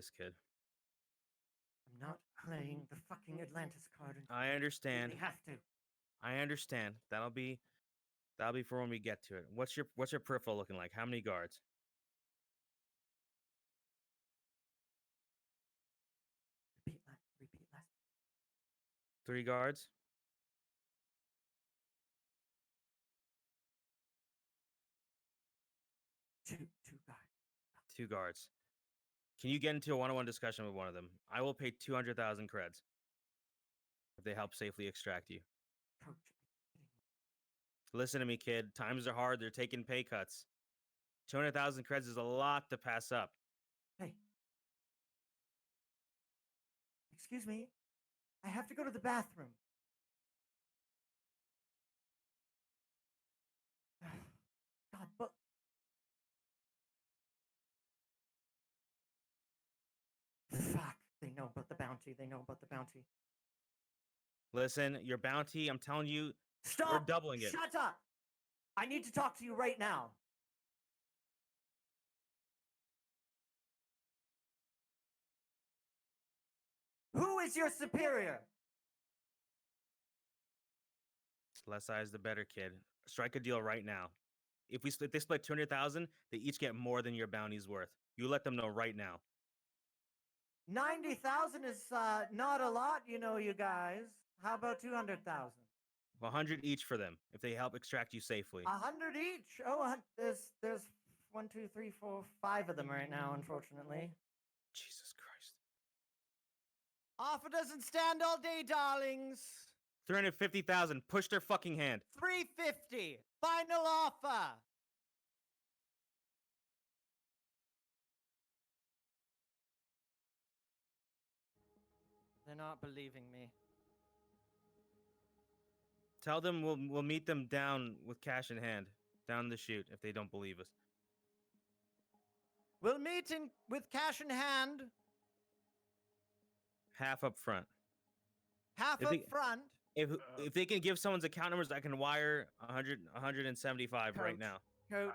this kid. I'm not playing the fucking Atlantis card. I understand. You have to. I understand. That'll be for when we get to it. What's your peripheral looking like? How many guards? Repeat last. 3 guards. Two guys. 2 guards. Can you get into a one-on-one discussion with one of them? I will pay 200,000 creds if they help safely extract you. Coach. Listen to me, kid. Times are hard. They're taking pay cuts. 200,000 creds is a lot to pass up. Hey. Excuse me. I have to go to the bathroom. God, but... Fuck. They know about the bounty. They know about the bounty. Listen, your bounty, I'm telling you, Stop! we're doubling it. Shut up! I need to talk to you right now. Who is your superior? Less eyes, the better, kid. Strike a deal right now. If they split 200,000, they each get more than your bounty's worth. You let them know right now. 90,000 is not a lot, you know, you guys. How about 200,000? 100 each for them if they help extract you safely. 100 each. Oh, there's 1, 2, 3, 4, 5 of them right now, unfortunately. Jesus Christ. Offer doesn't stand all day, darlings. 350,000. Push their fucking hand. 350. Final offer. They're not believing me. Tell them we'll meet them down with cash in hand, down the chute, if they don't believe us. We'll meet with cash in hand. Half up front. Half up front. If they can give someone's account numbers, I can wire 175 right now. Coach,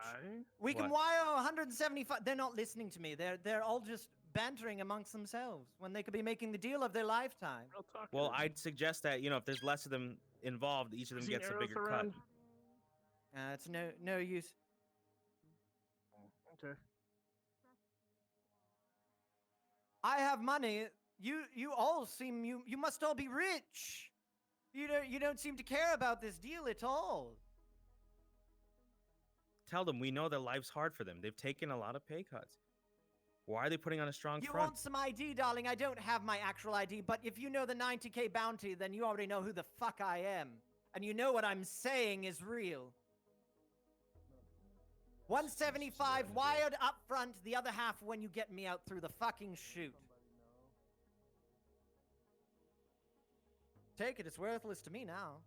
we can wire 175. They're not listening to me. They're all just bantering amongst themselves when they could be making the deal of their lifetime. Well, I'd suggest that, you know, if there's less of them involved, each of them gets a bigger cut. It's no use. Okay. I have money. You all seem you must all be rich. You don't seem to care about this deal at all. Tell them we know their life's hard for them. They've taken a lot of pay cuts. Why are they putting on a strong front? You want some ID, darling? I don't have my actual ID, but if you know the 90K bounty, then you already know who the fuck I am. And you know what I'm saying is real. 175 wired up front, the other half when you get me out through the fucking chute. Take it, it's worthless to me now.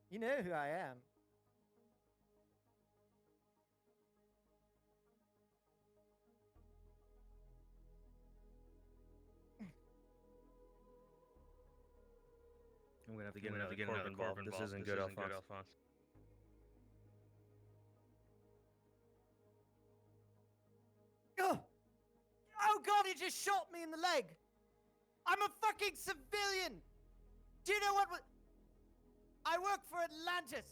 You know who I am. I'm gonna have to get another corp involved. This isn't good, Alfons. Oh God, he just shot me in the leg. I'm a fucking civilian. Do you know what? I work for Atlantis.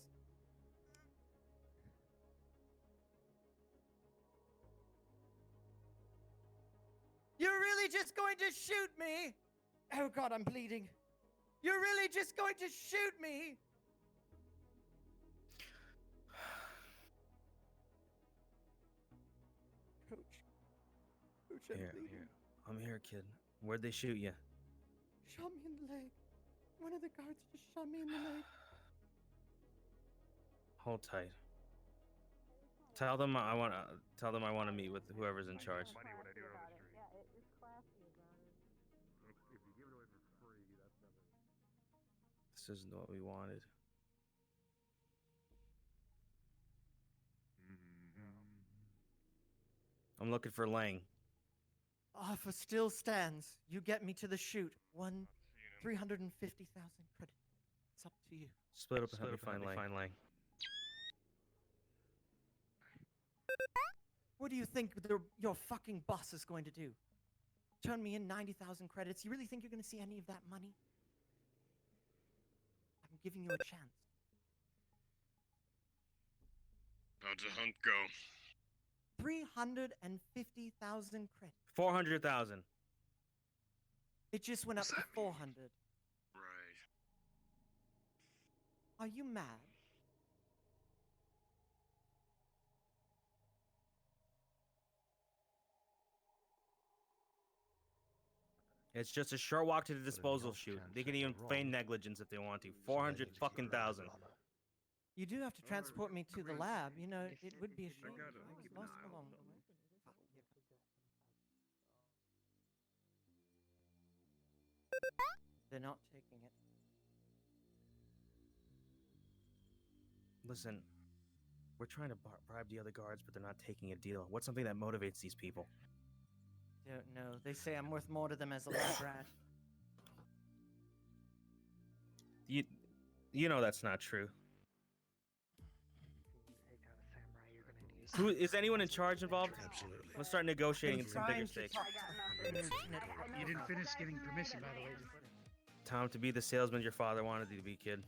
You're really just going to shoot me? Oh God, I'm bleeding. You're really just going to shoot me? Coach, I'm bleeding. I'm here, kid. Where'd they shoot you? Shot me in the leg. One of the guards just shot me in the leg. Hold tight. Tell them I want to meet with whoever's in charge. Money when I do it on the street. Yeah, it's classy about it. If you give it away for free, that's nothing. This isn't what we wanted. I'm looking for Lang. Offer still stands. You get me to the chute. 350,000 credit. It's up to you. Split up and help me find Lang. What do you think your fucking boss is going to do? turned me in 90,000 credits. You really think you're going to see any of that money? I'm giving you a chance. How'd the hunt go? 350,000 credits. 400,000. It just went up to 400. Right. Are you mad? It's just a short walk to the But disposal else chute. chance They can if even we're feign wrong, negligence if they want to. so they 400 need to keep fucking running thousand. drama. You do have to transport me to the lab. You know, If- it would be a I shame gotta if I was keep an lost eye for on long. something. Fuck you. They're not taking it. Listen, we're trying to bribe the other guards, but they're not taking a deal. What's something that motivates these people? Don't know. They say I'm worth more to them as a lab rat. You know that's not true. Take down a samurai, you're gonna need Who is anyone in charge involved? Absolutely. Let's start negotiating Been in some bigger trying to stakes. talk to Lieutenant You didn't finish giving permission, by the way. Time to be the salesman your father wanted you to be, kid.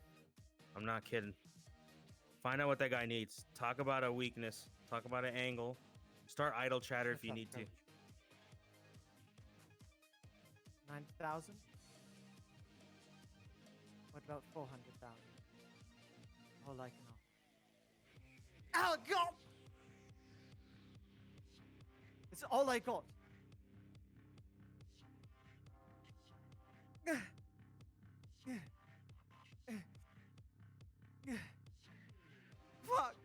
I'm not kidding. Find out what that guy needs. Talk about a weakness. Talk about an angle. Start idle chatter if you need to. 9,000? What about 400,000? All I can offer. Oh, God! It's all I got. Fuck!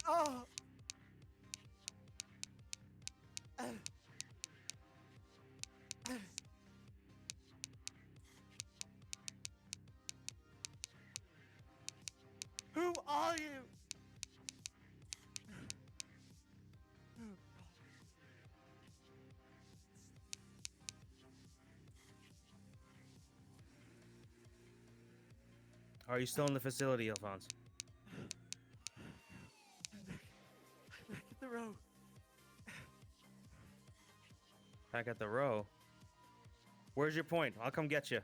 Oh! Who are you? Are you still in the facility, Alfons? Back at the row. Back at the row? Where's your point? I'll come get you.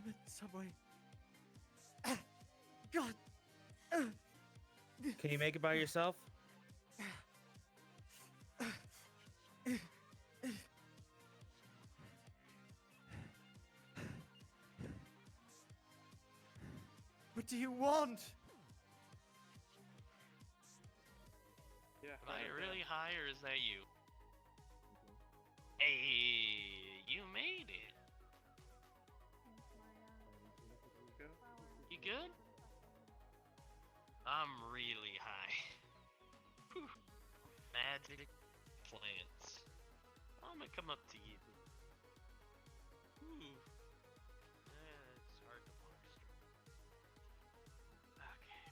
I'm at the subway. God! Can you make it by yourself? What do you want? Am I really high or is that you? Hey, you made it. You good? I'm really high. Whew. Magic plants. I'm gonna come up to you. Ooh. It's hard to parse. Okay.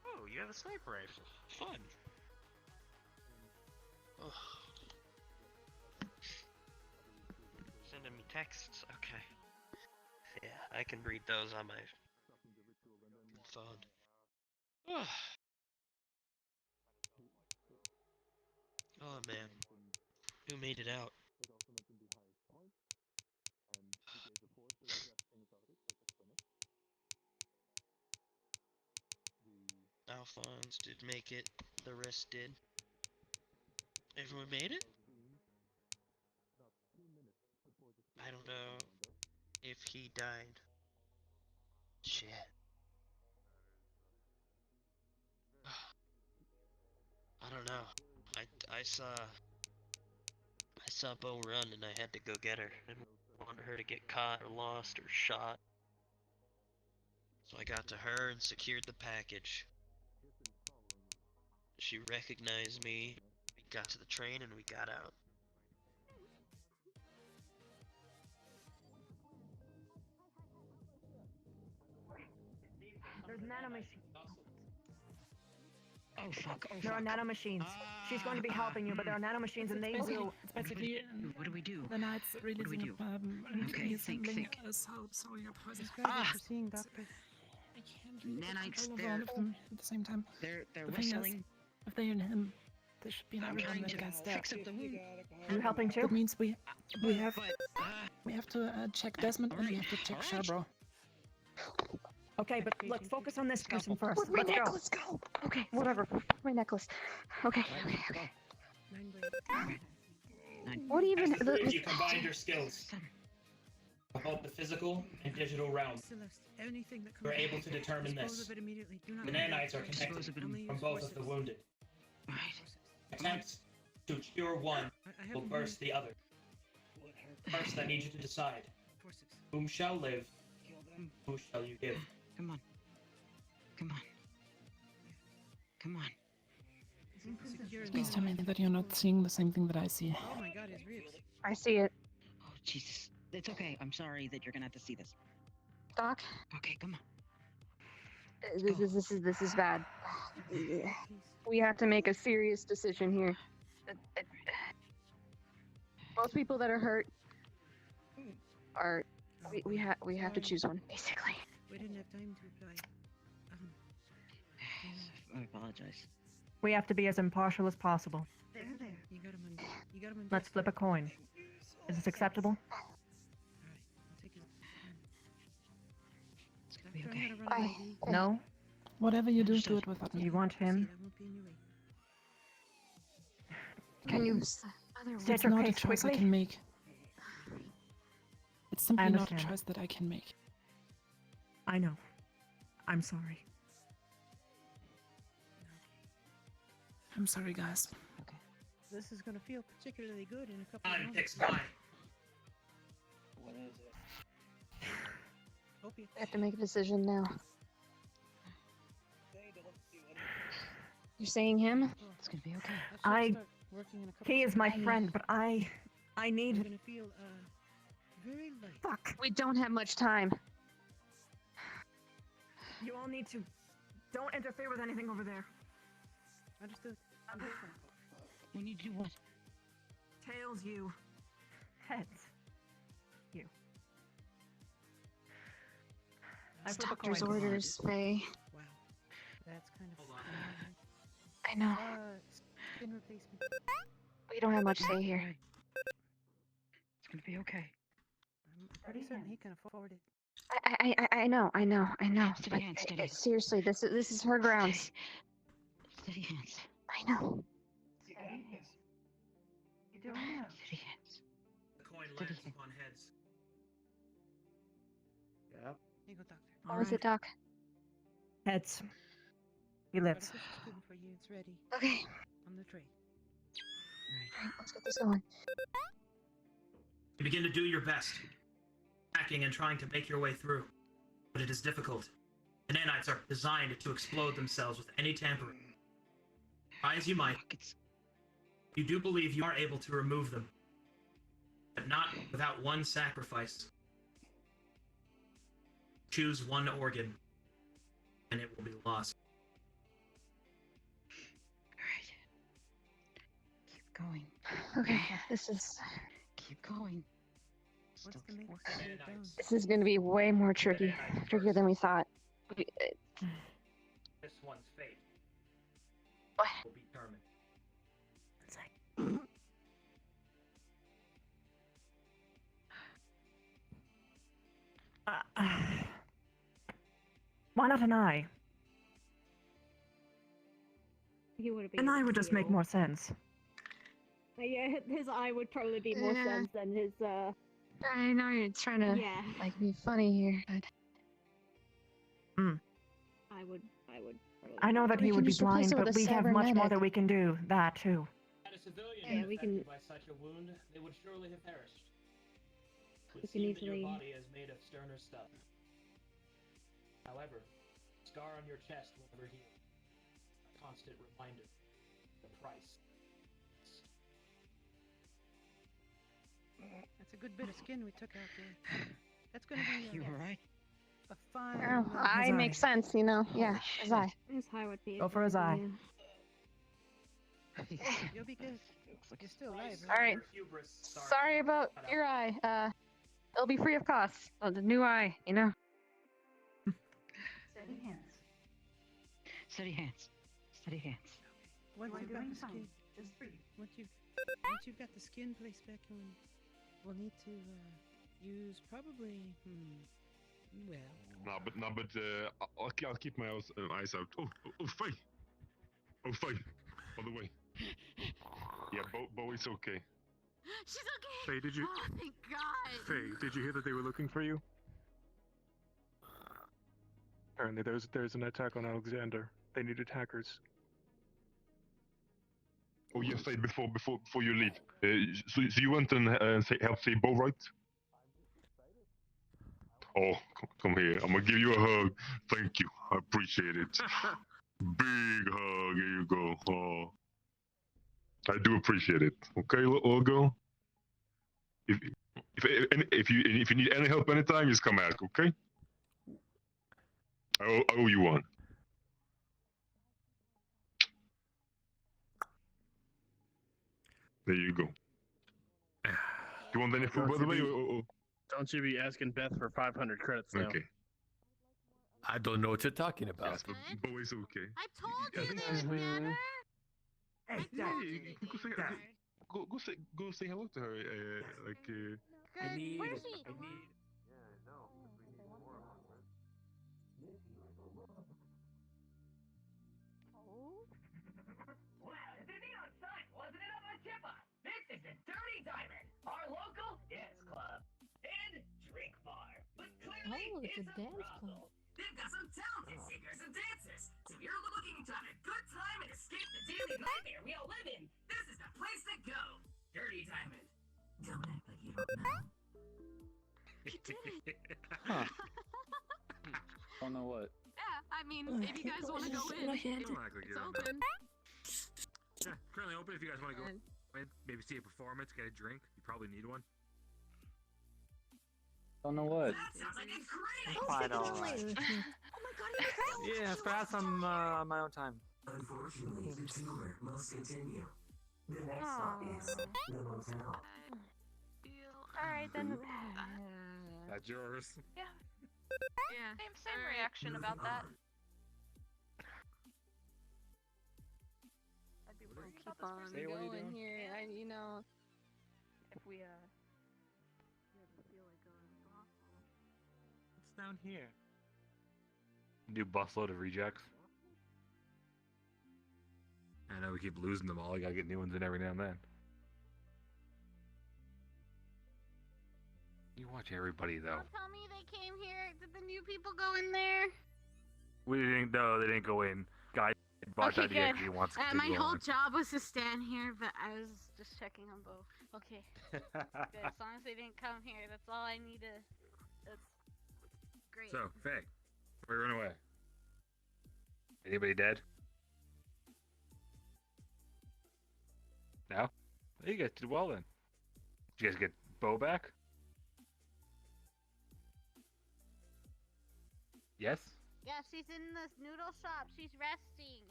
Oh, you have a sniper rifle. Fun. Oh. Sending me texts? Okay. Yeah, I can read those on my phone. Oh man. Who made it out? Alfons did make it. The rest did. Everyone made it? I don't know if he died. Shit. I don't know. I saw Bo run and I had to go get her. I didn't want her to get caught or lost or shot. So I got to her and secured the package. She recognized me. We got to the train and we got out. There's nanomachines. Oh fuck, oh There are fuck. nanomachines. She's going to be helping you, but there are nanomachines and they will. It's basically What do we do? the Knights releasing do? Okay, think. so your poison. Seeing doctor. I can't really get Nanites, control of they're- all of them at the same time. They're The thing is, whistling. if they and him, there should be an I'm everyone trying that to gets there. fix up the wound. You helping too? That means we have But, to check Desmond and we have to check Sharbro. Okay, but let's focus on this person first. Where'd my Let's go. necklace go? Okay, whatever. My necklace. Okay. What even? If you combined your skills of both the physical and digital realm, you're able to determine this. The nanites are connected from both of the wounded. Right. Attempts to cure one will burst the other. First, I need you to decide. Whom shall live? Who shall you give? Come on. Come on. Come on. Please tell me that you're not seeing the same thing that I see. Oh my god, his ribs. I see it. Oh, Jesus. It's okay. I'm sorry that you're gonna have to see this. Doc, Okay, come on. this is bad. We have to make a serious decision here. Both people that are hurt are. We have to choose one, basically. We didn't have time to reply. I apologize. We have to be as impartial as possible. There. You got him on. You got him on. Let's flip a coin. Is this acceptable? Alright, I'll take his. It's gonna be Doctor, okay. I'm gonna run away. No? Whatever you do, do it without me. You want him? That won't be in your way. Can you use the other one? State It's your not a case choice I quickly. can make. It's simply not a understand. choice that I can make. I know. I'm sorry. I'm sorry, guys. This is gonna feel particularly good in a couple of Time moments. ticks by. Hope you. We have to make a decision now. You're saying him? It's gonna be okay. I- Start working in a couple He of is my seconds. friend, but I You're need... gonna feel very light. Fuck. We don't have much time. You all need to... Don't interfere with anything over there. Understood. We need to do what? Tails, you. Heads. You. I It's flip a doctor's coin. orders, Faye. Wow. That's kind of. I know. Skin replacement. We don't have much say here. Right. It's gonna be okay. I'm pretty certain he can afford it. I know. Steady But hands, steady. seriously, this is her grounds. Steady hands. I know. Steady hands. The coin Steady lands hand. upon heads. Here you go, doctor. What was it, Doc? Heads. He Got a lives. fish spoon for you. It's ready Okay. on the tray. Right. Alright, let's get this going. You begin to do your best, hacking and trying to make your way through, but it is difficult. The nanites are designed to explode themselves with any tampering. Try as you might, Fuck, it's you do believe you are able to remove them, but not without one sacrifice. Choose one organ, and it will be lost. alright. Keep going. Okay, this is Going. What's Still the keep next working. step down? this is going to be way more trickier than we thought. This one's fate What? will be determined. Why not an eye? He would An eye would just make more sense. Yeah, his eye would probably be more Yeah. sense than his, I know you're trying to yeah. like be funny here, but I would probably. I know that We he can would be just replace blind, it with but a we have much more cybernetic. that we can do. That too. Had a civilian Yeah, been we can- affected by such a wound, they would surely have perished. It would We can seem that your easily- body is made of sterner stuff. However, scar on your chest will never heal. A constant reminder. The price. That's a good bit of skin we took out there. That's gonna be You alright? a fine. oh, eye His makes eye. sense, you know. Holy Yeah, shit. his eye. His eye would be. Go for his eye. You'll be good. Looks like You're still alive, All right. Your hubris starts. Sorry about your eye. It'll be free of cost. Oh, the new eye, you know. Steady hands. Steady hands. Steady hands. Once you've got the skin, once you've Once you've got the skin placed back on, we'll need to use probably. Well. I'll keep my eyes out. Oh, Faye. Oh, Faye. By the way. Yeah, Bo is okay. She's okay. Faye, did you? Oh, thank God. Faye, did you hear that they were looking for you? Apparently, there's an attack on Alexander. They need attackers. Oh yeah, Faye. Before you leave, so you went and help save Bo, right? Oh, come here. I'm gonna give you a hug. Thank you. I appreciate it. Big hug. Here you go. Oh, I do appreciate it. Okay, little girl. If you need any help anytime, just come ask. Okay. I owe you one. There you go. You want any food, by the way? Don't you be asking Beth for 500 credits now. Okay. I don't know what you're talking about. Yes, but Bo is okay. I told you they would never. Go say hello to her. Where's she? This is the Dirty Diamond, our local dance club and drink bar. But clearly, it's a dance brothel. They've got some talented singers and dancers. So if you're looking to have a good time and escape the daily nightmare we all live in, this is the place to go. Dirty Diamond. Don't act like you don't know. Huh. Don't know what. Yeah, I mean, if you guys want to go in, it's open. Yeah, currently open if you guys want to go in. Maybe see a performance, get a drink. You probably need one. Don't know what. That sounds like a great Quite alright. Oh my God, Yeah, perhaps on my own time. Unfortunately, the tour must continue. The next stop is the motel. Alright then. That's yours. Yeah. Same reaction about that. We'll keep on going here. You know, If we What's down here? New busload of rejects. I know we keep losing them all. You gotta get new ones in every now and then. You watch everybody though. don't tell me they came here. Did the new people go in there? We didn't. No, they didn't go in. Guy bought Okay, that idea. good. He wants to My go whole in. job was to stand here, but I was just checking on both. Okay. Good. As long as they didn't come here, that's all I need to. That's great. So, Faye, before you run away. Anybody dead? No? You guys did well then. Did you guys get Bo back? Yes? Yeah, she's in the noodle shop. She's resting.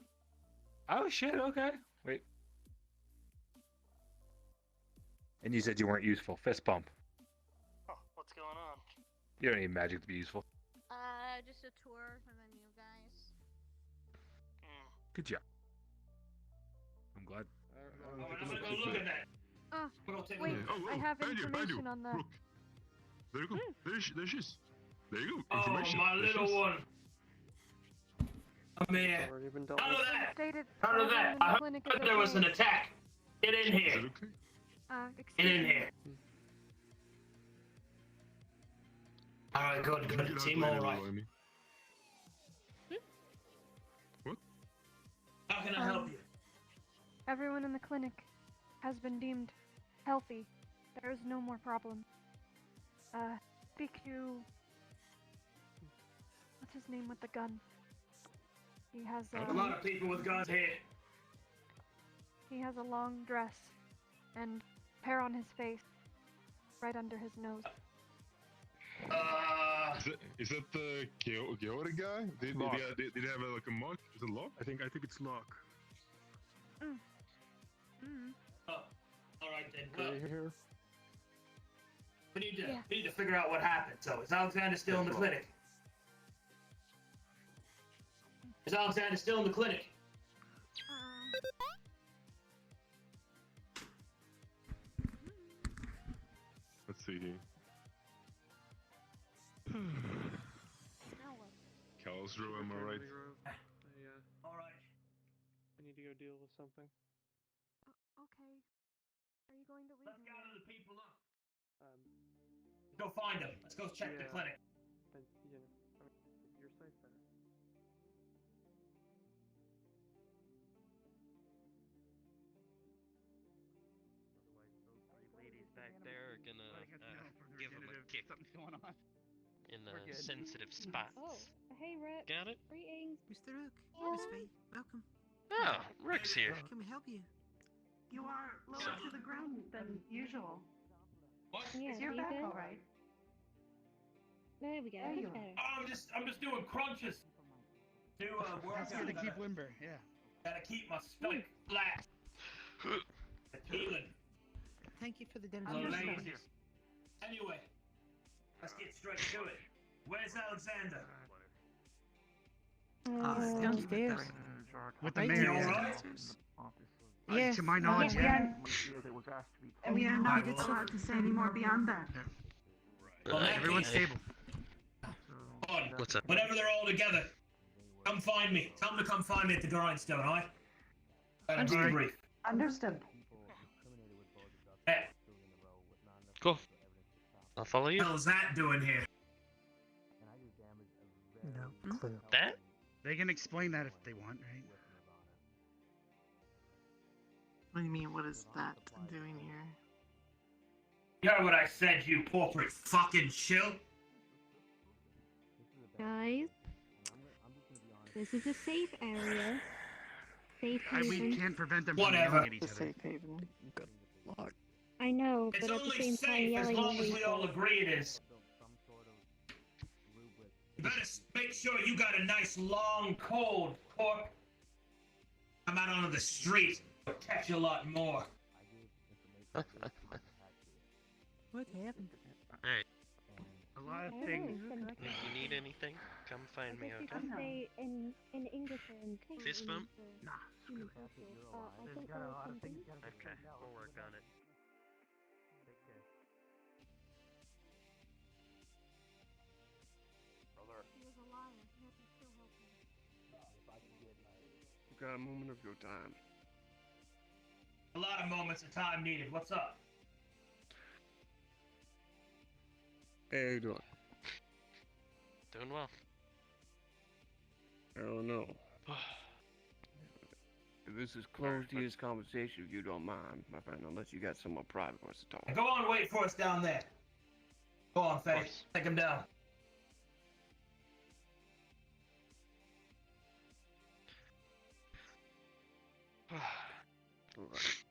Oh shit, okay. Wait. And you said you weren't useful. Fist bump. Oh, what's going on? You don't need magic to be useful. Just a tour for the new guys. Good job. I'm glad. I'm gonna go look at that. Oh, We'll take a wait, look. I have behind you, information on the. Look. There you go. There she is. There you go. Oh, Information. my There she little is. one. Come here. Already been dealt None with. of that. Stated None of that. I heard there was an attack. Get in Is here. it okay? Get Excuse in me. here. Alright, good, good. Get Team out later, alright. Amy. What? How can I help you? Everyone in the clinic has been deemed healthy. There is no more problem. Speak to. What's his name with the gun? He has A lot of people with guns here. He has a long dress and hair on his face, right under his nose. Is that the Georg guy? Did he have like a mark? Is it lock? I think it's lock. Oh, alright then. Okay, Well, here. we need to figure out what happened. So, is Alexander still in the clinic? Is Alexander still in the clinic? see here. Callous Row, am I right? Alright. I need to go deal with something. Okay. Are you going to leave? Let's gather the people up. Um, Go find them. Let's go check the Yeah. clinic. You're safe there. Ladies back there are gonna give him a kick Something's going on. in We're the good. sensitive spots. Oh, hey, Rook. Got it? Greetings. Mr. Rook, Yeah. Miss Faye, welcome. Oh, Rook's here. Can we help you? You are lower to the ground than usual. What? Yeah, Is your you back good? alright? There we go. There That's you are. better. I'm just doing crunches. New That's workout. good to keep limber, yeah. Gotta keep my stomach flat. It's healing. Thank you for the So demonstration. lazy. Anyway, let's get straight to it. Where's Alexander? Downstairs. With the Right mayor, You yeah. alright? Yes. To my knowledge, we yeah. are, we are not allowed to say any more beyond that. Well, that Everyone's case- stable. On. What's up? Whenever they're all together, come find me. Tell them to come find me at the grindstone, alright? Gotta Understood. debrief. Understood. Hey, Cool. I'll follow what you. the hell's that doing here? No clue. That? They can explain that if they want, right? What do you mean, what is that doing here? You heard what I said, you corporate fucking shill? Guys, this is a safe area. Safe We haven. can't prevent them from Whatever. yelling at each other. haven. I know, It's but at the only same time, safe as yelling long is as we all lethal. agree it is. You better make sure you got a nice long cold, cork. Come out onto the street. It'll catch you a lot more. What happened? Alright. A lot of I don't things. know, some- If you need anything, come I find me, guess you okay? could say in English or in Fist bump? Nah, human culture. I think there was something. Okay, we'll work on it. He was a liar. Yet he still helped me. You got a moment of your time. A lot of moments of time needed. What's up? Hey, how you doing? Doing well. I don't know. This is closed to his conversation if you don't mind, my friend, unless you got someone private for us to talk. Go on, wait for us down there. Go on, Faye. Take him down. Alright.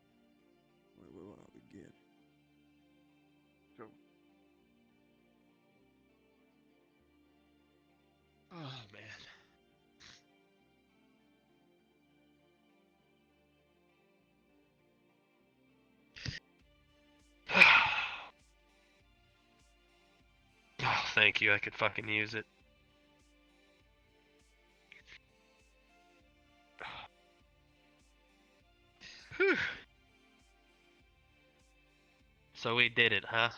Where will I begin? So, Oh, man. Oh, thank you. I could fucking use it. Whew. So we did it, huh?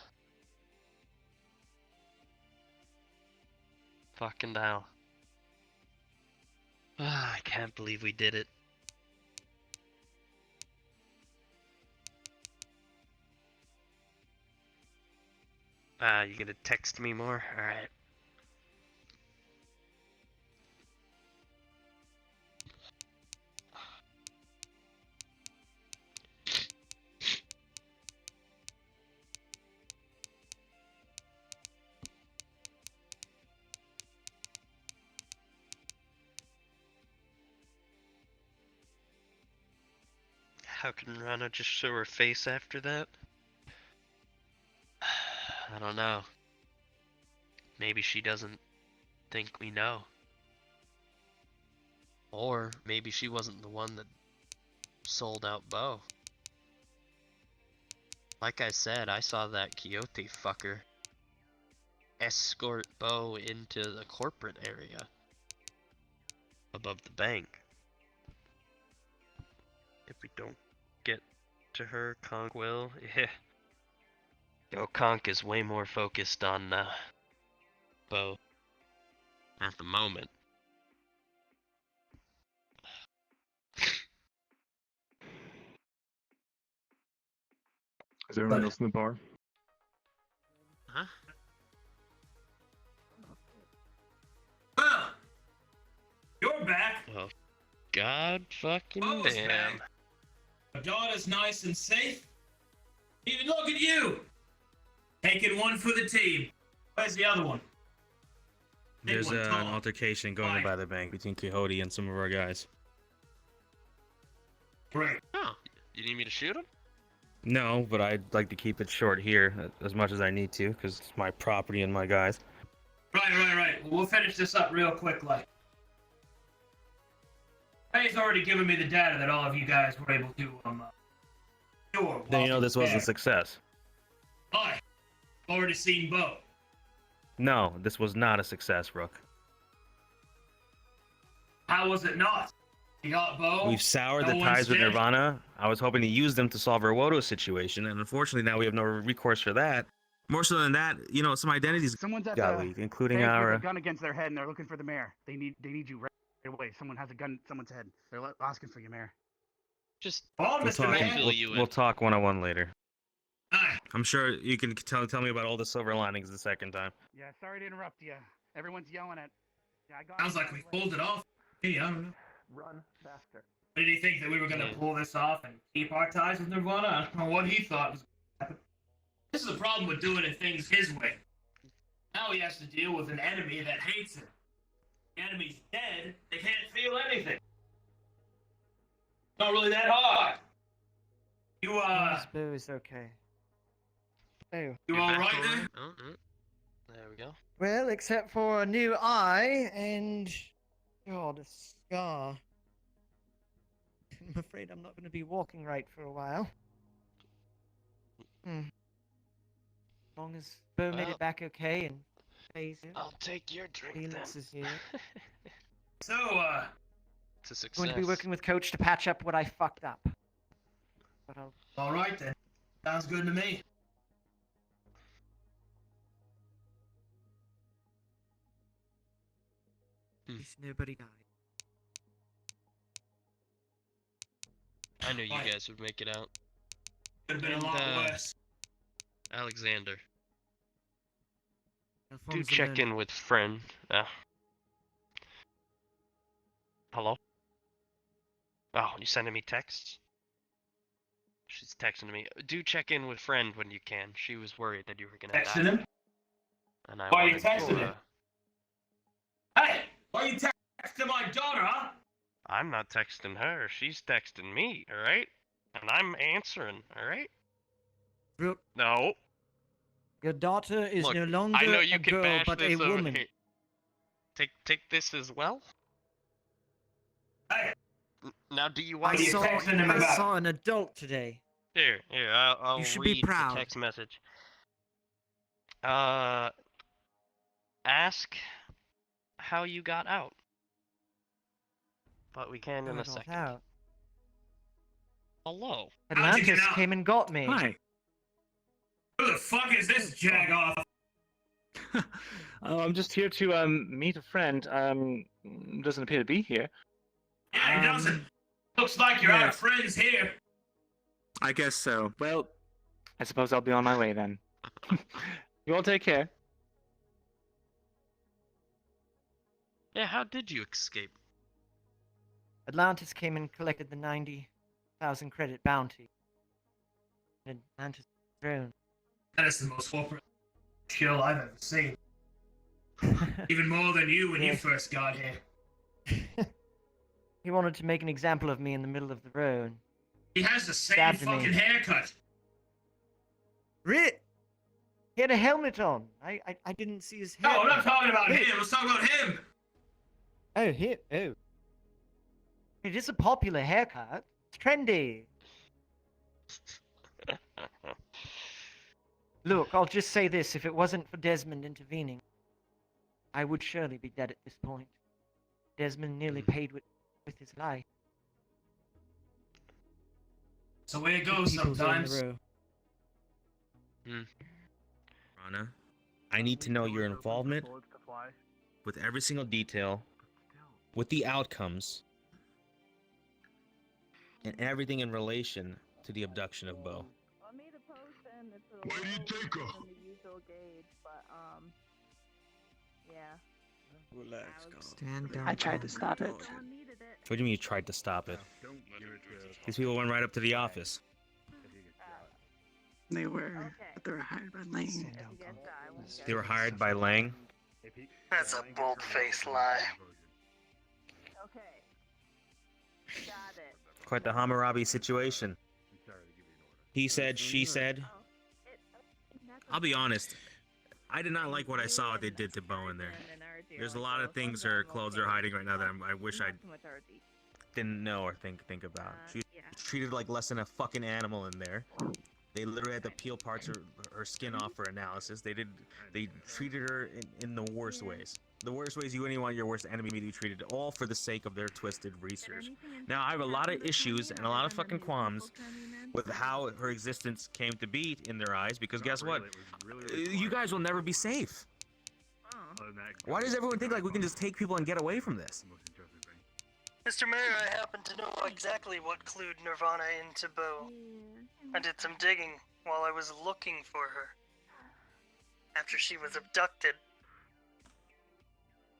Fucking hell. Ah, I can't believe we did it. You gonna text me more? Alright. How can Rana just show her face after that? I don't know. Maybe she doesn't think we know. Or maybe she wasn't the one that sold out Bo. Like I said, I saw that Quixote fucker escort Bo into the corporate area above the bank. If we don't get to her, Conk will. Yeah. Yo, Conk is way more focused on Bo at the moment. Is everyone else in the bar? Huh? Well, you're back. Well, God fucking Bo's damn. back. My daughter's nice and safe. Even look at you. Taking one for the team. Where's the other one? There's one, an Tom. altercation going on by the bank between Coyote and some of our guys. Great. Oh, you need me to shoot him? No, but I'd like to keep it short here as much as I need to, because it's my property and my guys. Right. Well, we'll finish this up real quick, like. Ray's already given me the data that all of you guys were able to, cure. Then you know this was a success. I've already seen Bo. No, this was not a success, Rook. How was it not? You got Bo? We've soured No the one's ties with dead? Nirvana. I was hoping to use them to solve our Wodo situation, and unfortunately now we have no recourse for that. More so than that, you know, some identities Someone's at got the leaked, including bank our... with a gun against their head, and they're looking for the mayor. They need you right away. Someone has a gun at someone's head. They're asking for you, mayor. Just We'll talk one-on-one later. I'm sure you can tell me about all the silver linings the second time. Yeah, sorry to interrupt you. Everyone's yelling at. Yeah, I got. Sounds like we pulled it off. Hey, I don't know. Run faster. Did he think that we were going to pull this off and keep our ties with Nirvana? I don't know what he thought was going to happen. This is the problem with doing things his way. Now he has to deal with an enemy that hates him. The enemy's dead, they can't feel anything. Not really that hard. You, Boo is okay. Oh. You alright there? Oh, there we go. Well, except for a new eye and... God, a scar. I'm afraid I'm not going to be walking right for a while. As long as Bo made Well, it back okay and Faye's here. I'll take your drink Felix then. is here. So, It's a success. Going to be working with Coach to patch up what I fucked up. But I'll... alright then. Sounds good to me. At least nobody died. I knew you guys would make it out. Could have been a lot worse. Alexander. Alfons Do check alone. in with friend. Hello? Oh, you sending me texts? She's texting me. Do check in with friend when you can. She was worried that you were gonna Texting die. him? And I Why are you wanted texting to, him? Hey! Why are you texting my daughter, huh? I'm not texting her. She's texting me, alright? And I'm answering, alright? Rook, No. your daughter is Look, no longer I know you a can girl, bash but a this over woman. here. Take this as well. Hey! Now, do you I want me to saw, text him I about? saw an adult today. Here, I'll You should read be proud. the text message. Ask how you got out. But we can in I a got second. out. Hello. How'd you get Atlantis out? came and got me. Hi. Who the fuck is this jag-off? Oh, I'm just here to meet a friend. Doesn't appear to be here. Yeah, he doesn't. Looks like you're out of yes. friends here. I guess so. Well, I suppose I'll be on my way then. You all take care. Yeah, how did you escape? Atlantis came and collected the 90,000 credit bounty. And Atlantis thrown. That is the most corporate kill I've ever seen. Even more than you when you Yes. first got here. He wanted to make an example of me in the middle of the road. He has the same Stabbed me. fucking haircut. Really? He had a helmet on. I didn't see his head. No, I'm not talking about Hey. him. Let's talk about him. Oh, here. Oh. It is a popular haircut. It's trendy. Look, I'll just say this. If it wasn't for Desmond intervening, I would surely be dead at this point. Desmond nearly paid with his life. So way it goes People's on the sometimes. row. Anna, I need to know your involvement with every single detail, with the outcomes, and everything in relation to the abduction of Bo. I made a potion. It's a Why do you take her? than the usual gauge, but yeah. Relax, Stand down. I tried to stop it. What do you mean you tried to stop it? These people went right up to the office. They were, but they were hired by Lane. They were hired by Lang. That's a bold-faced lie. Okay. Got it. Quite the Hammurabi situation. He said, she said. I'll be honest. I did not like what I saw they did to Bo in there. There's a lot of things her clothes are hiding right now that I wish I didn't know or think about. She treated like less than a fucking animal in there. They literally had to peel parts of her skin off for analysis. They treated her in the worst ways. The worst ways you wouldn't want your worst enemy to be treated, all for the sake of their twisted research. Now, I have a lot of issues and a lot of fucking qualms with how her existence came to be in their eyes, because guess what? You guys will never be safe. Why does everyone think like we can just take people and get away from this? Mr. Mayor, I happen to know exactly what clued Nirvana into Bo. I did some digging while I was looking for her. After she was abducted.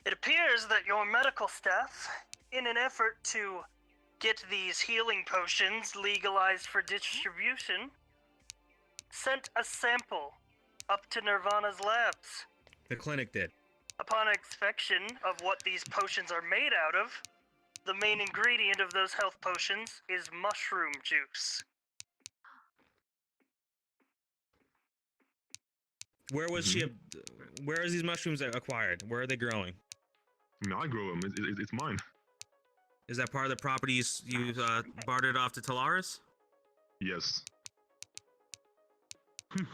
It appears that your medical staff, in an effort to get these healing potions legalized for distribution, sent a sample up to Nirvana's labs. The clinic did. Upon inspection of what these potions are made out of, the main ingredient of those health potions is mushroom juice. Where was she? Where is these mushrooms acquired? Where are they growing? No, I grow them. It's mine. Is that part of the property you bartered off to Talaris? Yes.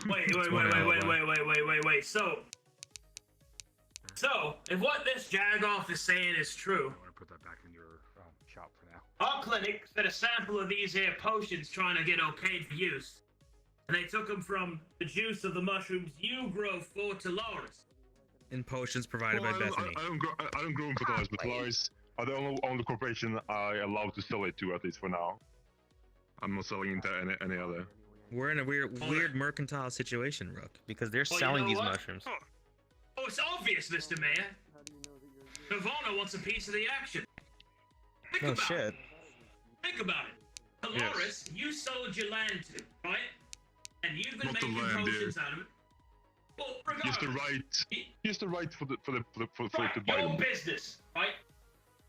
Wait. So, if what this Jagoff is saying is true, I want to put that back in your shop for now. our clinic fed a sample of these here potions trying to get okayed for use. And they took them from the juice of the mushrooms you grow for Talaris. In potions provided by Bethany. I don't grow them for Talaris, but Talaris are the only corporation I allowed to sell it to, at least for now. I'm not selling it to any other. We're in a weird mercantile situation, Rook, because they're selling these mushrooms. Oh, it's obvious, Mr. Mayor. Nirvana wants a piece of the action. Oh shit. Think about it. Talaris, you sold your land to, right? And you've been Not the making land, potions out of it. Well, regardless. He has the right for it to buy Your them. business, right?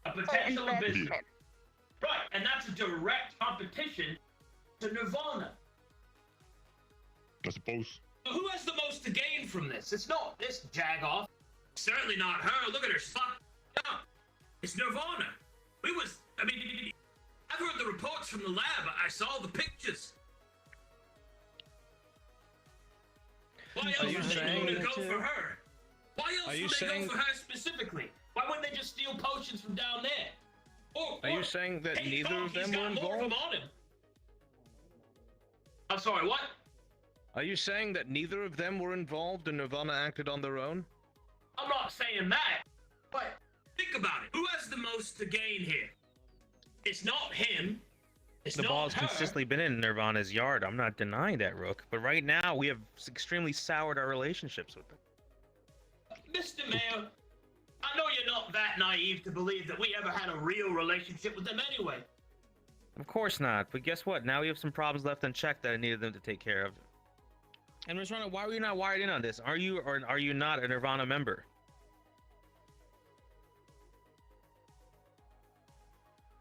A potential business. Right, and that's a direct competition to Nirvana. I suppose. So who has the most to gain from this? It's not this Jagoff. Certainly not her. Look at her. She's fucked up. It's Nirvana. I've heard the reports from the lab. I saw the pictures. Why else would they go for her? Why else would they go for her specifically? Why wouldn't they just steal potions from down there? Are you saying that neither of them were involved? I'm sorry, what? Are you saying that neither of them were involved and Nirvana acted on their own? I'm not saying that, but think about it. Who has the most to gain here? It's not him. The ball's consistently been in Nirvana's yard. I'm not denying that, Rook. But right now, we have extremely soured our relationships with them. Mr. Mayor, I know you're not that naive to believe that we ever had a real relationship with them anyway. Of course not. But guess what? Now we have some problems left unchecked that I needed them to take care of. And Nirvana, why were you not wired in on this? Are you or are you not a Nirvana member?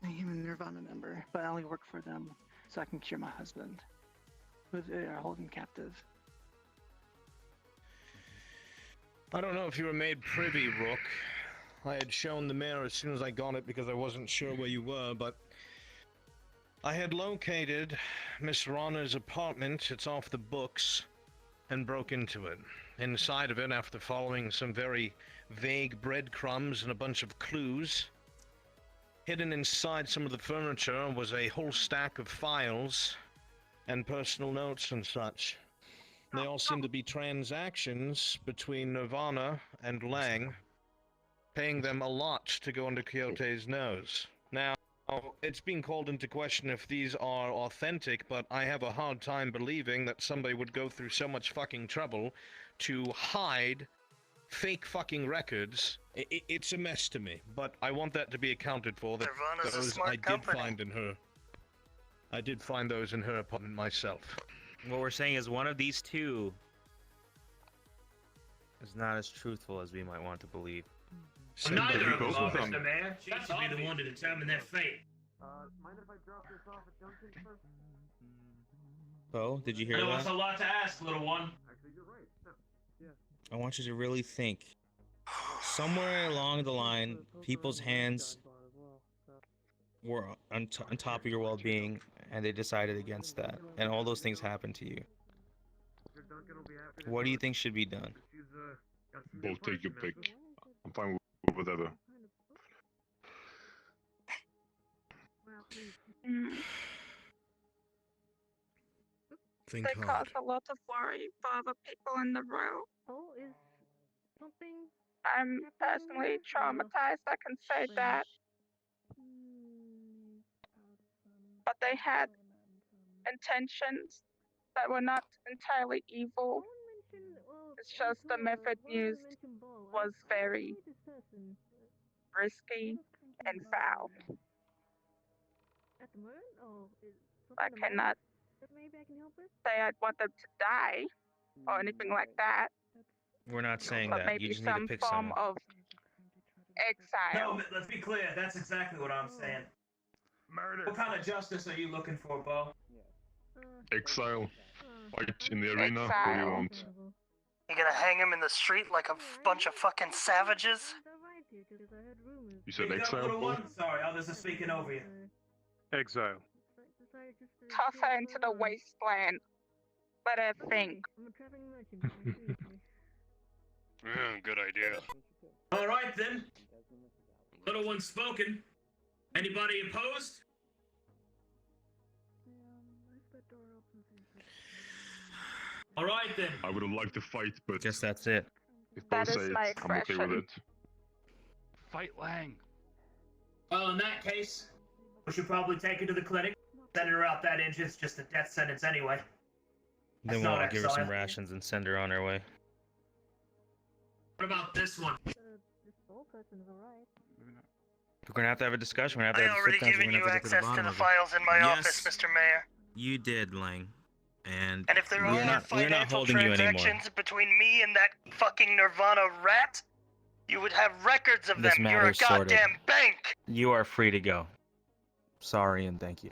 I am a Nirvana member, but I only work for them so I can cure my husband, who they are holding captive. I don't know if you were made privy, Rook. I had shown the mayor as soon as I got it because I wasn't sure where you were, but I had located Miss Rana's apartment. It's off the books, and broke into it. Inside of it, after following some very vague breadcrumbs and a bunch of clues, hidden inside some of the furniture was a whole stack of files and personal notes and such. They all seem to be transactions between Nirvana and Lang, paying them a lot to go under Quixote's nose. Now, it's been called into question if these are authentic, but I have a hard time believing that somebody would go through so much fucking trouble to hide fake fucking records. It's a mess to me, but I want that to be accounted for. That Nirvana's a those smart I did company. find in her. I did find those in her apartment myself. What we're saying is one of these two is not as truthful as we might want to believe. Neither of them are, Mr. Mayor. She should be the one to determine their fate. Mind if I drop this off at Junction first? Bo, did you I hear know it's a that? lot to ask, little one. Actually, you're right. Yeah. I want you to really think. Somewhere along the line, people's hands were on top of your well-being, and they decided against that, and all those things happened to you. What do you think should be done? Both take your pick. I'm fine with whatever. Think They hard. cause a lot of worry for the people in the row. Oh, is something? I'm personally traumatized, I can say that. But they had intentions that were not entirely evil. It's just the method used was very risky and foul. At the moment? Oh, is I cannot maybe I can help with? say I'd want them to die or anything like that, We're not saying but that. maybe You just need to some pick form someone. of exile. No, let's be clear. That's exactly what I'm saying. Murder. What kind of justice are you looking for, Bo? Exile. Fight in the arena. What do you want? You gonna hang him in the street like a bunch of fucking savages? You said Speak up, exile, little Bo? one. Sorry, others are speaking over you. Exile. Toss her into the wasteland. Let her think. I'm a traveling merchant. Good idea. All right then. Little one spoken. Anybody opposed? All right then. I would have liked to fight, but guess that's it. if both That say is it, my I'm okay with expression. it. Fight Lang. Well, in that case, we should probably take her to the clinic. Sending her out that inch is just a death sentence anyway. Then That's we'll not give her some exile. rations and send her on her way. What about this one? This old person's alright. We're gonna have to have a discussion. We're gonna I have to have already sit down. given We're you gonna have to get access to to the the bottom of it. files in my Yes, office, Mr. Mayor. you did, Lang. And And if there we're are not financial holding you anymore. transactions between me and that fucking Nirvana rat, you would have records of This them. You're a matter's sorted. goddamn bank. You are free to go. Sorry and thank you.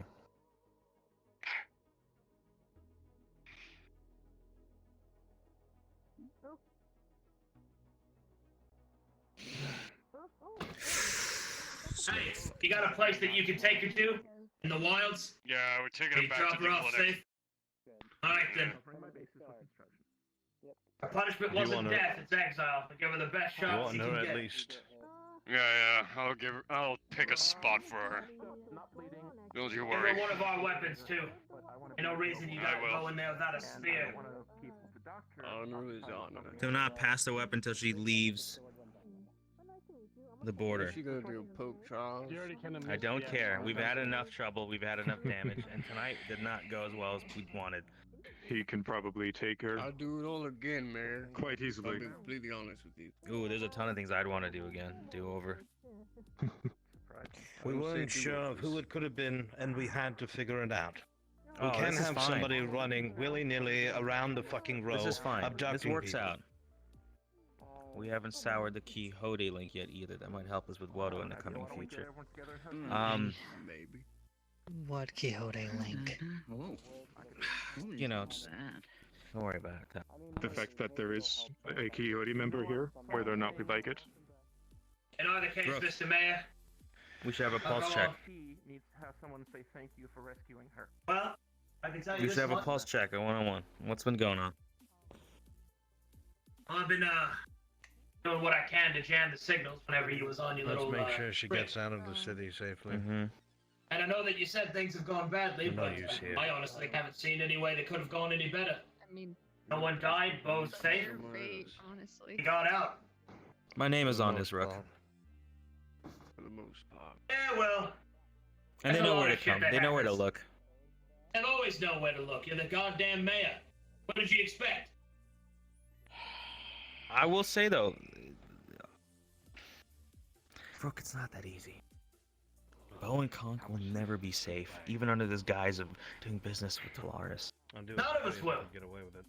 Hey, you got a place that you can take her to? In the wilds? Yeah, we're taking Can her you back drop to her the off clinic. safe? Alright then. Her punishment You wasn't want her- death, it's exile. I'll give her the best You shot want she her can at get. least. Yeah. I'll pick a spot for her. Don't you Give worry. her one of our weapons too. Ain't no reason you gotta I will. go in there without a spear. Honor is honor. Do not pass the weapon until she leaves the border. She gonna do poke trials. I don't care. We've had enough trouble. We've had enough damage, and tonight did not go as well as we wanted. He can probably take her I'll do it all again, man. quite easily. I'll be completely honest with you. Ooh, there's a ton of things I'd want to do again. Do over. We I would say weren't do sure of overs. who it could have been, and we had to figure it out. We Oh, can't this is have fine. somebody running willy-nilly around the fucking row. This is fine. This abducting works people. out. We haven't soured the Quixote link yet either. That might help us with Wodo in the coming future. Maybe. What Quixote link? You know, just don't worry about that. The fact that there is a Quixote member here, whether or not we like it. In either case, Brooke. Mr. Mayor, We should have a pulse go check. on. He needs to have someone say thank you for rescuing her. well, I can tell you We this should have a much. pulse check, a one-on-one. What's been going on? I've been doing what I can to jam the signals whenever you was on your Let's little make sure she trip. gets out of the city safely. Mm-hmm. And I know that you said things have gone badly, No but use here. I honestly haven't seen any way they could have gone any better. I mean, No one died, both safe. Great, honestly. He got out. My name is on this, Rook. For the most part. Yeah, well. And they There's a know lot where to of shit come. that They know where to happens. look. They'll always know where to look. You're the goddamn mayor. What did you expect? I will say though, Rook, it's not that easy. Bo and Conk will never be safe, even under this guise of doing business with Tolaris. None of us will. Get away with it.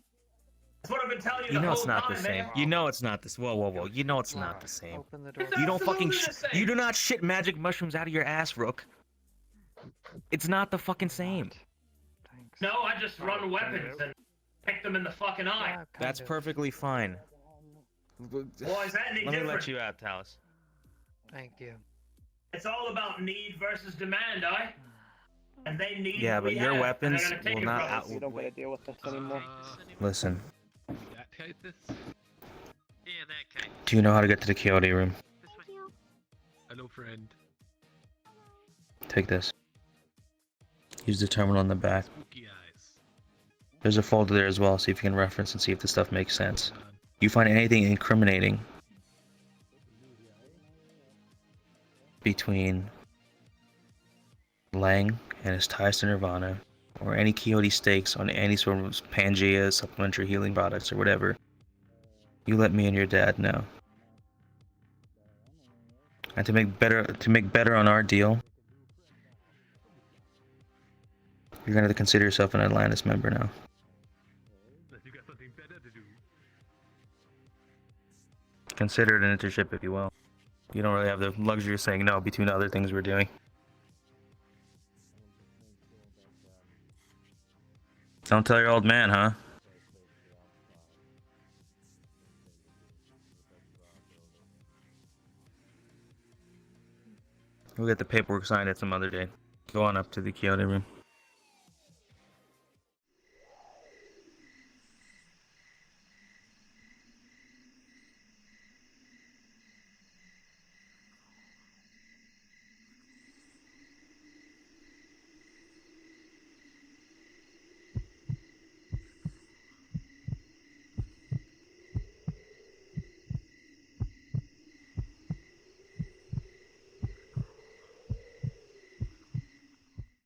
That's what I've been telling you You the know whole it's not time, the same. man. You know it's not this. Whoa, whoa, whoa. You know it's not the same. Open the door. You don't fucking. absolutely the same. You do not shit magic mushrooms out of your ass, Rook. It's not the fucking same. No, I just run weapons and pick them in the fucking eye. That's perfectly fine. Why is that any Let me different? let you out, Talus. Thank you. It's all about need versus demand, aye? And they need Yeah, what but we your have, weapons and they're gonna take will it not from us. out. You don't gotta deal with this anymore. Listen. That guy this? Yeah, that guy. Do you know how to get to the Quixote room? Hello, friend. Take this. Use the terminal on the back. Spooky eyes. There's a folder there as well. See if you can reference and see if the stuff makes sense. You find anything incriminating between Lang and his ties to Nirvana, or any Quixote stakes on any sort of Pangea, supplementary healing products, or whatever, you let me and your dad know. And to make better on our deal, you're gonna have to consider yourself an Atlantis member now. Unless you got something better to do. Consider it an internship if you will. You don't really have the luxury of saying no between other things we're doing. Don't tell your old man, huh? We'll get the paperwork signed at some other day. Go on up to the Quixote room.